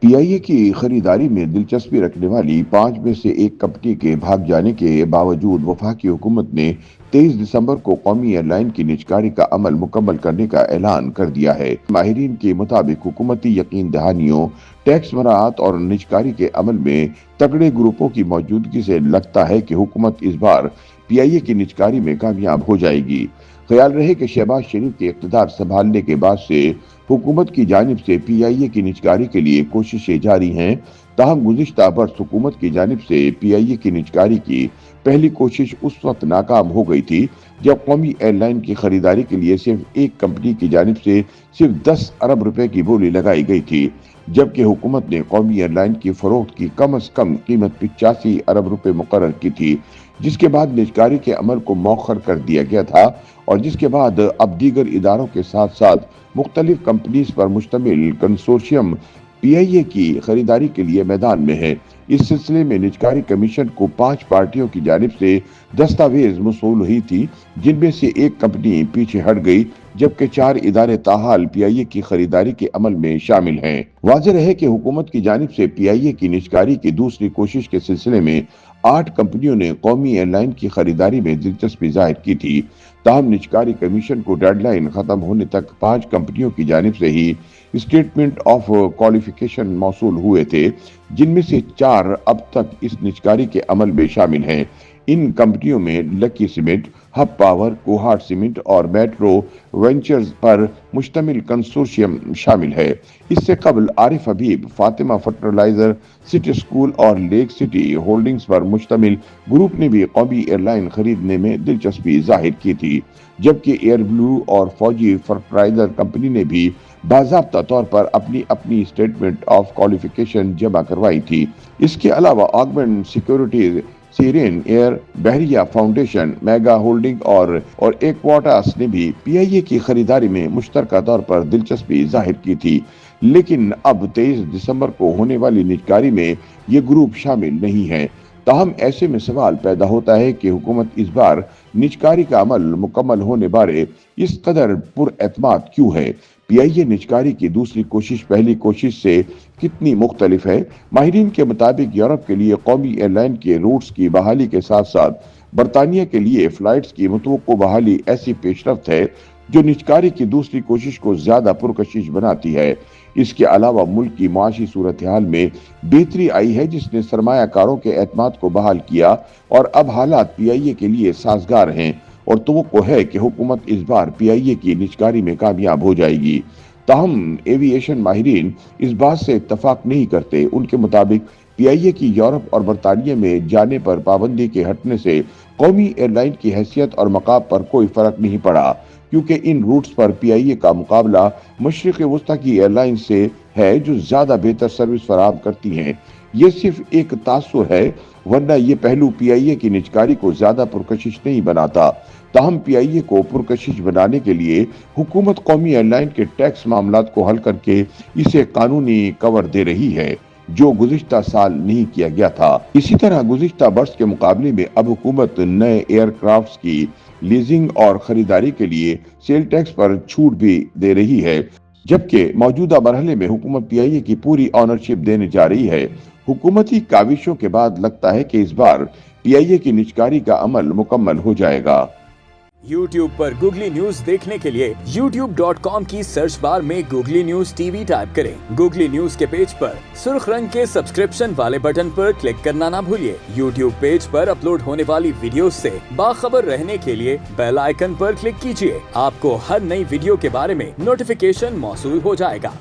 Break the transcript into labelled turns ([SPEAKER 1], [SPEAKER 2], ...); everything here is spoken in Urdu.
[SPEAKER 1] پی آئی اے کی خریداری میں دلچسپی رکھنے والی 5 میں سے ایک کمپنی کے بھاگ جانے کے باوجود وفاقی حکومت نے 23 دسمبر کو قومی ایئر لائن کی نجکاری کا عمل مکمل کرنے کا اعلان کر دیا ہے۔ ماہرین کے مطابق حکومتی یقین دہانیوں، ٹیکس مراعات اور نجکاری کے عمل میں تگڑے گروپوں کی موجودگی سے لگتا ہے کہ حکومت اس بار پی آئی اے کی نجکاری میں کامیاب ہو جائے گی۔ خیال رہے کہ شہباز شریف کے اقتدار سنبھالنے کے بعد سے حکومت کی جانب سے پی آئی اے کی نجکاری کے لیے کوششیں جاری ہیں، تاہم گزشتہ برس حکومت کی جانب سے پی آئی اے کی نجکاری کی پہلی کوشش اس وقت ناکام ہو گئی تھی جب قومی ایئر لائن کی خریداری کے لیے صرف ایک کمپنی کی جانب سے صرف 10 ارب روپے کی بولی لگائی گئی تھی، جبکہ حکومت نے قومی ایئر لائن کی فروخت کی کم از کم قیمت 85 ارب روپے مقرر کی تھی، جس کے بعد نجکاری کے عمل کو مؤخر کر دیا گیا تھا اور جس کے بعد اب دیگر اداروں کے ساتھ ساتھ مختلف کمپنیز پر مشتمل کنسورشیم پی آئی اے کی خریداری کے لیے میدان میں ہے۔ اس سلسلے میں نجکاری کمیشن کو 5 پارٹیوں کی جانب سے دستاویز موصول ہوئی تھی، جن میں سے ایک کمپنی پیچھے ہٹ گئی، جبکہ 4 ادارے تاحال پی آئی اے کی خریداری کے عمل میں شامل ہیں۔ واضح رہے کہ حکومت کی جانب سے پی آئی اے کی نجکاری کی دوسری کوشش کے سلسلے میں 8 کمپنیوں نے قومی ایئر لائن کی خریداری میں دلچسپی ظاہر کی تھی، تاہم نجکاری کمیشن کو ڈیڈ لائن ختم ہونے تک 5 کمپنیوں کی جانب سے ہی اسٹیٹمنٹ آف کوالیفیکیشن موصول ہوئے تھے، جن میں سے 4 اب تک اس نجکاری کے عمل میں شامل ہیں۔ ان کمپنیوں میں Lucky Cement, Hub Power, Kohat cement اور میٹرو وینچرز پر مشتمل کنسورشیم شامل ہے۔ اس سے قبل Arif Habib, Fatima fertilizer, City School اور لیک سٹی ہولڈنگز پر مشتمل گروپ نے بھی قومی ایئر لائن خریدنے میں دلچسپی ظاہر کی تھی، جبکہ ایئر بلو اور فوجی فرٹیلائزر کمپنی نے بھی باضابطہ طور پر اپنی اسٹیٹمنٹ آف کوالیفیکیشن جمع کروائی تھی۔ اس کے علاوہ آگمنٹ سیکیورٹیز، سیرین ایئر، بحریہ فاؤنڈیشن، میگا ہولڈنگ اور ایکواٹاس نے بھی پی آئی اے کی خریداری میں مشترکہ طور پر دلچسپی ظاہر کی تھی، لیکن اب 23 دسمبر کو ہونے والی نجکاری میں یہ گروپ شامل نہیں ہیں۔ تاہم ایسے میں سوال پیدا ہوتا ہے کہ حکومت اس بار نجکاری کا عمل مکمل ہونے بارے اس قدر پر اعتماد کیوں ہے؟ پی آئی اے نجکاری کی دوسری کوشش پہلی کوشش سے کتنی مختلف ہے؟ ماہرین کے مطابق یورپ کے لیے قومی ایئر لائن کے روٹس کی بحالی کے ساتھ ساتھ برطانیہ کے لیے فلائٹس کی متوقع بحالی ایسی پیش رفت ہے جو نجکاری کی دوسری کوشش کو زیادہ پرکشش بناتی ہے۔ اس کے علاوہ ملک کی معاشی صورتحال میں بہتری آئی ہے، جس نے سرمایہ کاروں کے اعتماد کو بحال کیا اور اب حالات پی آئی اے کے لیے سازگار ہیں اور توقع ہے کہ حکومت اس بار پی آئی اے کی نجکاری میں کامیاب ہو جائے گی۔ تاہم ایوی ایشن ماہرین اس بات سے اتفاق نہیں کرتے۔ ان کے مطابق پی آئی اے کی یورپ اور برطانیہ میں جانے پر پابندی کے ہٹنے سے قومی ایئر لائن کی حیثیت اور مقام پر کوئی فرق نہیں پڑا، کیونکہ ان روٹس پر پی آئی اے کا مقابلہ مشرق وسطی کی ایئر لائن سے ہے جو زیادہ بہتر سروس فراہم کرتی ہیں۔ یہ صرف ایک تاثر ہے، ورنہ یہ پہلو پی آئی اے کی نجکاری کو زیادہ پرکشش نہیں بناتا۔ تاہم پی آئی اے کو پرکشش بنانے کے لیے حکومت قومی ایئر لائن کے ٹیکس معاملات کو حل کر کے اسے قانونی کور دے رہی ہے، جو گزشتہ سال نہیں کیا گیا تھا۔ اسی طرح گزشتہ برس کے مقابلے میں اب حکومت نئے ایئر کرافٹس کی لیزنگ اور خریداری کے لیے سیل ٹیکس پر چھوٹ بھی دے رہی ہے، جبکہ موجودہ مرحلے میں حکومت پی آئی اے کی پوری آنرشپ دینے جا رہی ہے۔ حکومتی کاوشوں کے بعد لگتا ہے کہ اس بار پی آئی اے کی نجکاری کا عمل مکمل ہو جائے گا۔
[SPEAKER 2] یوٹیوب پر گوگلی نیوز دیکھنے کے لیے youtube.com کی سرچ بار میں googly news T V type کریں۔ گوگلی نیوز کے پیج پر سرخ رنگ کے سبسکرپشن والے بٹن پر کلک کرنا نہ بھولیے۔ یوٹیوب پیج پر اپلوڈ ہونے والی ویڈیوز سے باخبر رہنے کے لیے بیل آئیکن پر کلک کیجیے۔ آپ کو ہر نئی ویڈیو کے بارے میں نوٹیفیکیشن موصول ہو جائے گا۔